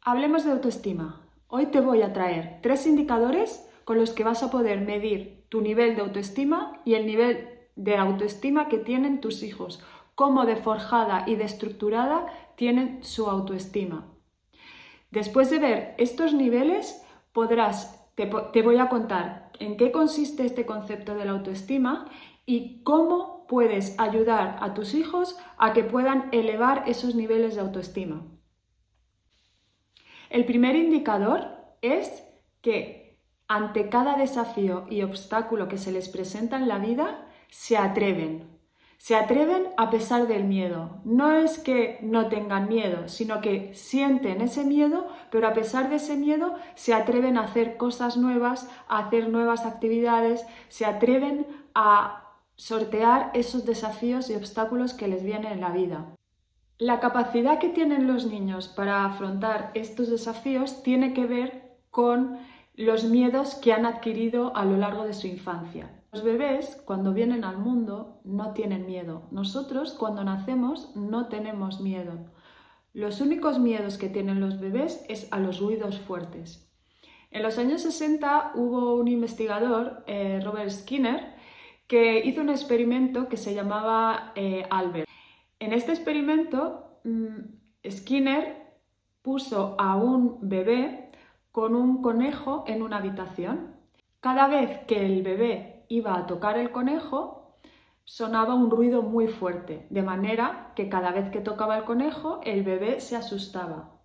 Hablemos de autoestima. Hoy te voy a traer 3 indicadores con los que vas a poder medir tu nivel de autoestima y el nivel de autoestima que tienen tus hijos, cómo de forjada y de estructurada tienen su autoestima. Después de ver estos niveles, te voy a contar en qué consiste este concepto de la autoestima y cómo puedes ayudar a tus hijos a que puedan elevar esos niveles de autoestima. El primer indicador es que ante cada desafío y obstáculo que se les presenta en la vida, se atreven. Se atreven a pesar del miedo. No es que no tengan miedo, sino que sienten ese miedo, pero a pesar de ese miedo se atreven a hacer cosas nuevas, a hacer nuevas actividades, se atreven a sortear esos desafíos y obstáculos que les vienen en la vida. La capacidad que tienen los niños para afrontar estos desafíos tiene que ver con los miedos que han adquirido a lo largo de su infancia. Los bebés, cuando vienen al mundo, no tienen miedo. Nosotros, cuando nacemos, no tenemos miedo. Los únicos miedos que tienen los bebés es a los ruidos fuertes. En los años 60 hubo un investigador, Robert Skinner, que hizo un experimento que se llamaba Albert. En este experimento, Skinner puso a un bebé con un conejo en una habitación. Cada vez que el bebé iba a tocar el conejo, sonaba un ruido muy fuerte, de manera que cada vez que tocaba el conejo, el bebé se asustaba.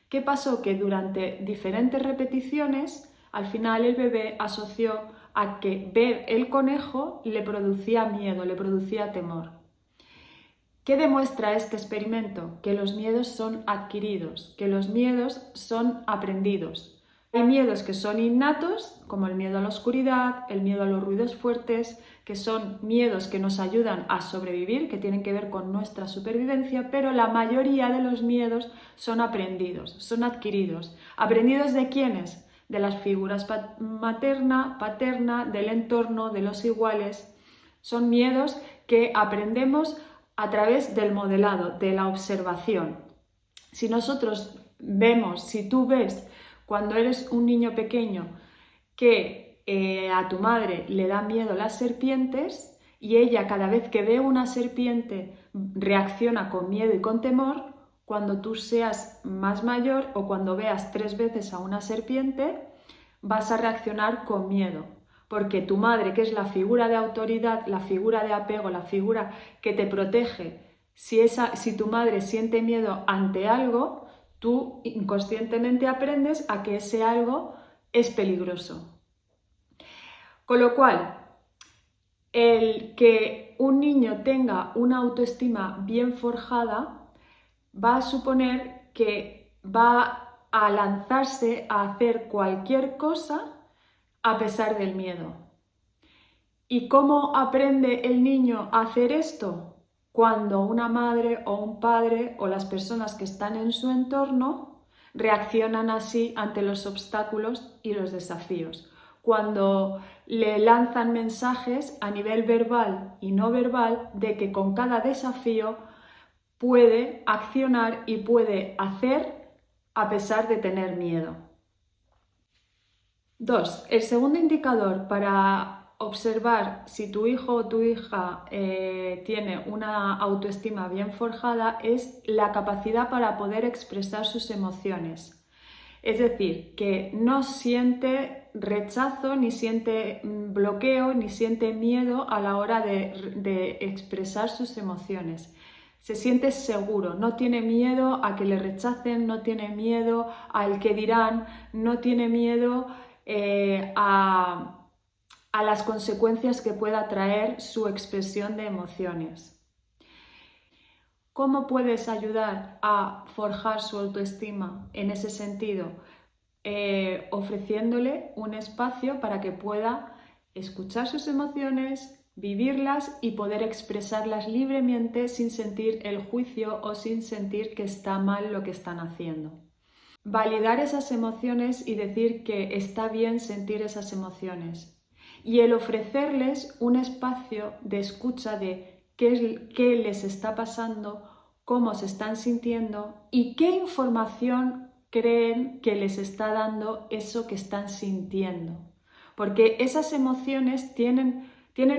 ¿Qué pasó? Que durante diferentes repeticiones, al final el bebé asoció a que ver el conejo le producía miedo, le producía temor. ¿Qué demuestra este experimento? Que los miedos son adquiridos, que los miedos son aprendidos. Hay miedos que son innatos, como el miedo a la oscuridad, el miedo a los ruidos fuertes, que son miedos que nos ayudan a sobrevivir, que tienen que ver con nuestra supervivencia, pero la mayoría de los miedos son aprendidos, son adquiridos. ¿Aprendidos de quiénes? De las figuras materna, paterna, del entorno, de los iguales. Son miedos que aprendemos a través del modelado, de la observación. Si nosotros vemos, si tú ves cuando eres un niño pequeño que a tu madre le da miedo las serpientes y ella cada vez que ve una serpiente reacciona con miedo y con temor, cuando tú seas más mayor o cuando veas 3 veces a una serpiente vas a reaccionar con miedo. Porque tu madre, que es la figura de autoridad, la figura de apego, la figura que te protege, si tu madre siente miedo ante algo, tú inconscientemente aprendes a que ese algo es peligroso. Con lo cual, el que un niño tenga una autoestima bien forjada va a suponer que va a lanzarse a hacer cualquier cosa a pesar del miedo. ¿Y cómo aprende el niño a hacer esto? Cuando una madre o un padre o las personas que están en su entorno reaccionan así ante los obstáculos y los desafíos. Cuando le lanzan mensajes a nivel verbal y no verbal de que con cada desafío puede accionar y puede hacer a pesar de tener miedo. 2. El segundo indicador para observar si tu hijo o tu hija tiene una autoestima bien forjada es la capacidad para poder expresar sus emociones. Es decir, que no siente rechazo, ni siente bloqueo, ni siente miedo a la hora de expresar sus emociones. Se siente seguro, no tiene miedo a que le rechacen, no tiene miedo al que dirán, no tiene miedo a las consecuencias que pueda traer su expresión de emociones. ¿Cómo puedes ayudar a forjar su autoestima en ese sentido? Ofreciéndole un espacio para que pueda escuchar sus emociones, vivirlas y poder expresarlas libremente sin sentir el juicio o sin sentir que está mal lo que están haciendo. Validar esas emociones y decir que está bien sentir esas emociones. Y el ofrecerles un espacio de escucha de qué les está pasando, cómo se están sintiendo y qué información creen que les está dando eso que están sintiendo, porque esas emociones tienen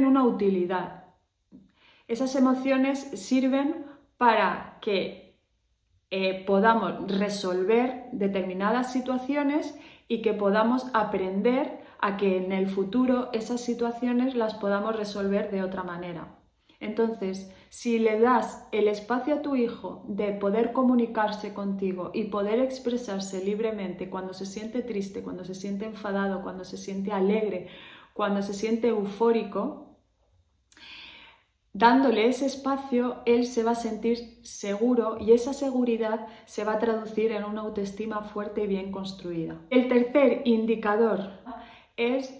una utilidad. Esas emociones sirven para que podamos resolver determinadas situaciones y que podamos aprender a que en el futuro esas situaciones las podamos resolver de otra manera. Entonces, si le das el espacio a tu hijo de poder comunicarse contigo y poder expresarse libremente cuando se siente triste, cuando se siente enfadado, cuando se siente alegre, cuando se siente eufórico, dándole ese espacio, él se va a sentir seguro y esa seguridad se va a traducir en una autoestima fuerte y bien construida. El tercer indicador es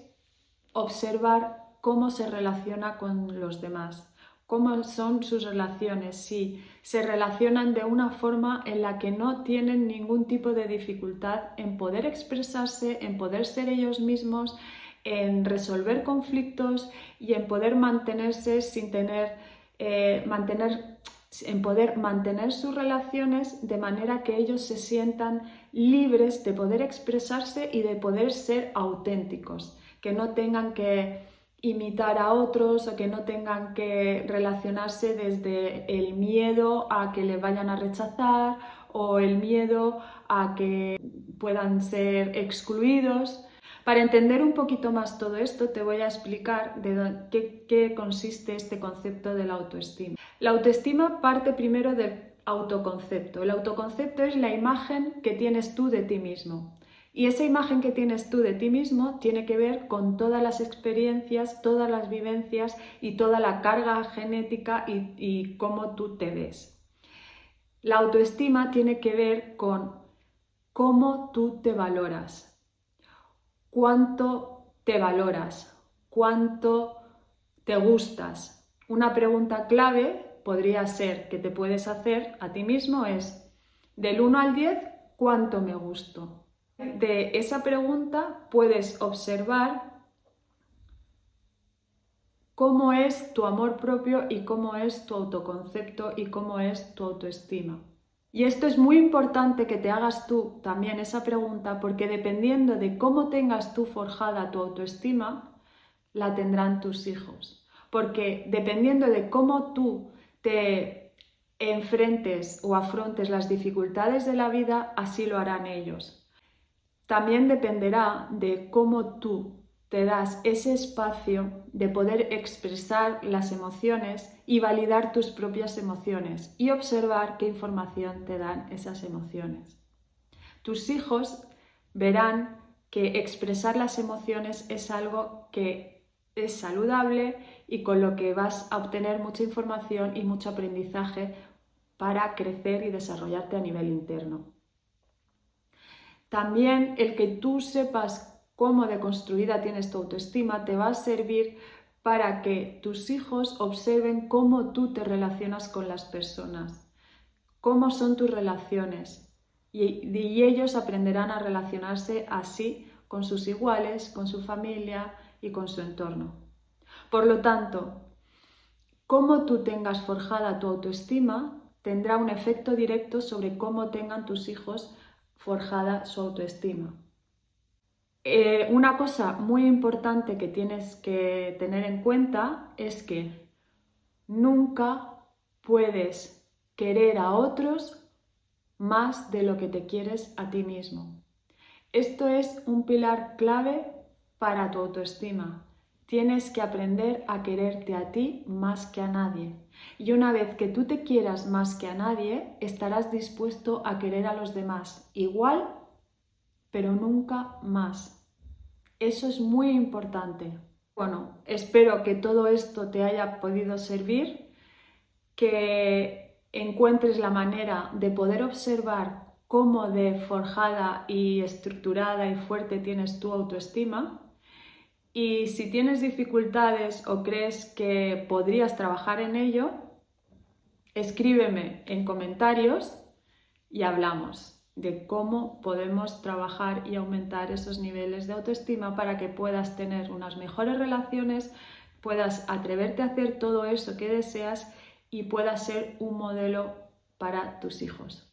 observar cómo se relaciona con los demás. ¿Cómo son sus relaciones? Si se relacionan de una forma en la que no tienen ningún tipo de dificultad en poder expresarse, en poder ser ellos mismos, en resolver conflictos y en poder mantenerse sin tener, en poder mantener sus relaciones de manera que ellos se sientan libres de poder expresarse y de poder ser auténticos, que no tengan que imitar a otros o que no tengan que relacionarse desde el miedo a que les vayan a rechazar o el miedo a que puedan ser excluidos. Para entender un poquito más todo esto, te voy a explicar de qué consiste este concepto de la autoestima. La autoestima parte primero del autoconcepto. El autoconcepto es la imagen que tienes tú de ti mismo. Y esa imagen que tienes tú de ti mismo tiene que ver con todas las experiencias, todas las vivencias y toda la carga genética y cómo tú te ves. La autoestima tiene que ver con cómo tú te valoras, cuánto te valoras, cuánto te gustas. Una pregunta clave podría ser que te puedes hacer a ti mismo es, del 1 al 10, ¿cuánto me gusto? De esa pregunta puedes observar cómo es tu amor propio y cómo es tu autoconcepto y cómo es tu autoestima. Y esto es muy importante que te hagas tú también esa pregunta porque dependiendo de cómo tengas tú forjada tu autoestima, la tendrán tus hijos. Porque dependiendo de cómo tú te enfrentes o afrontes las dificultades de la vida, así lo harán ellos. También dependerá de cómo tú te das ese espacio de poder expresar las emociones y validar tus propias emociones y observar qué información te dan esas emociones. Tus hijos verán que expresar las emociones es algo que es saludable y con lo que vas a obtener mucha información y mucho aprendizaje para crecer y desarrollarte a nivel interno. También el que tú sepas cómo deconstruida tienes tu autoestima te va a servir para que tus hijos observen cómo tú te relacionas con las personas, cómo son tus relaciones y ellos aprenderán a relacionarse así con sus iguales, con su familia y con su entorno. Por lo tanto, cómo tú tengas forjada tu autoestima tendrá un efecto directo sobre cómo tengan tus hijos forjada su autoestima. Una cosa muy importante que tienes que tener en cuenta es que nunca puedes querer a otros más de lo que te quieres a ti mismo. Esto es un pilar clave para tu autoestima. Tienes que aprender a quererte a ti más que a nadie. Y una vez que tú te quieras más que a nadie, estarás dispuesto a querer a los demás igual, pero nunca más. Eso es muy importante. Bueno, espero que todo esto te haya podido servir, que encuentres la manera de poder observar cómo de forjada y estructurada y fuerte tienes tu autoestima. Y si tienes dificultades o crees que podrías trabajar en ello, escríbeme en comentarios y hablamos de cómo podemos trabajar y aumentar esos niveles de autoestima para que puedas tener unas mejores relaciones, puedas atreverte a hacer todo eso que deseas y puedas ser un modelo para tus hijos.